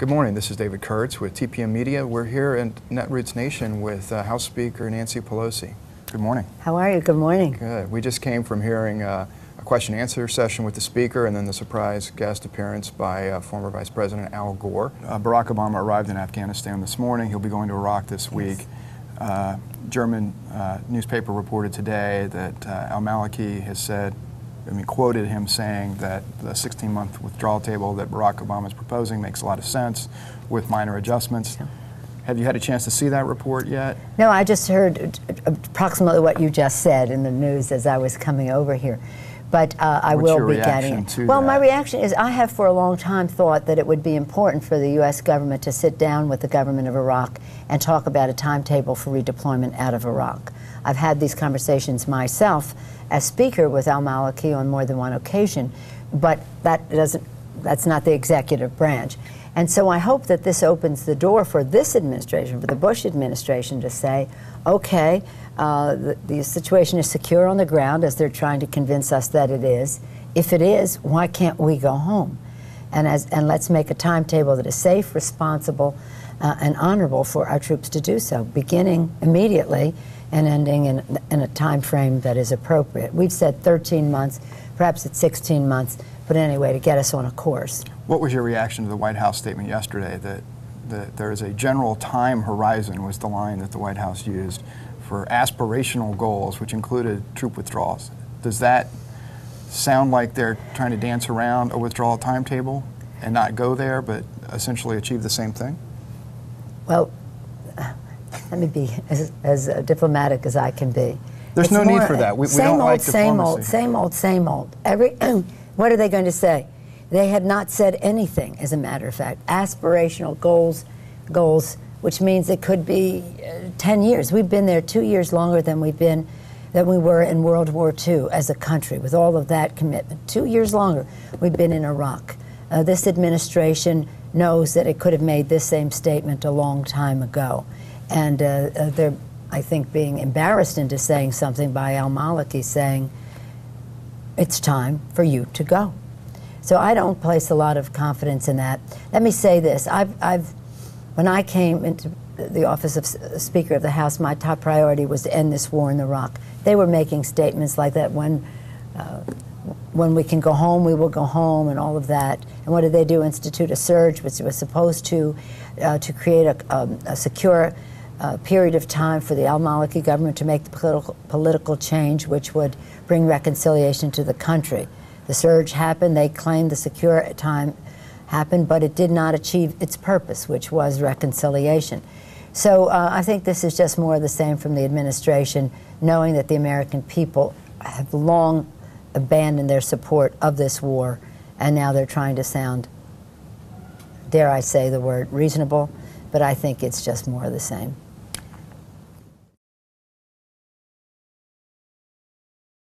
Good morning. This is David Kurtz with TPM Media. We're here in Netroots Nation with House Speaker Nancy Pelosi. Good morning. How are you? Good morning. Good. We just came from hearing a question and answer session with the Speaker and then the surprise guest appearance by former Vice President Al Gore. Barack Obama arrived in Afghanistan this morning. He'll be going to Iraq this week. German newspaper reported today that al-Maliki has said, quoted him saying that the 16-month withdrawal table that Barack Obama is proposing makes a lot of sense with minor adjustments. Yeah. Have you had a chance to see that report yet? No, I just heard approximately what you just said in the news as I was coming over here. But I will be getting it. Well, my reaction is I have for a long time thought that it would be important for the U.S. government to sit down with the government of Iraq and talk about a timetable for redeployment out of Iraq. I've had these conversations myself as Speaker with al-Maliki on more than one occasion, but that's not the executive branch. And so I hope that this opens the door for this administration, for the Bush administration, to say, okay, the situation is secure on the ground, as they're trying to convince us that it is. If it is, why can't we go home? And let's make a timetable that is safe, responsible, and honorable for our troops to do so, beginning immediately and ending in a time frame that is appropriate. We've said 13 months, perhaps it's 16 months, but anyway, to get us on a course. What was your reaction to the White House statement yesterday that there is a general time horizon, was the line that the White House used, for aspirational goals, which included troop withdrawals? Does that sound like they're trying to dance around a withdrawal timetable and not go there, but essentially achieve the same thing? Well, let me be as diplomatic as I can be. There's no need for that. We don't like diplomacy. Same old, same old. What are they going to say? They have not said anything, as a matter of fact. Aspirational goals, which means it could be 10 years. We've been there 2 years longer than we were in World War II as a country, with all of that commitment. 2 years longer we've been in Iraq. This administration knows that it could have made this same statement a long time ago. And they're, I think, being embarrassed into saying something by al-Maliki saying, it's time for you to go. So I don't place a lot of confidence in that. Let me say this. When I came into the office of Speaker of the House, my top priority was to end this war in Iraq. They were making statements like that, when we can go home, we will go home, and all of that. And what did they do? Institute a surge, which was supposed to create a secure period of time for the al-Maliki government to make the political change which would bring reconciliation to the country. The surge happened. They claimed the secure time happened, but it did not achieve its purpose, which was reconciliation. So I think this is just more of the same from the administration, knowing that the American people have long abandoned their support of this war, and now they're trying to sound, dare I say the word, reasonable, but I think it's just more of the same.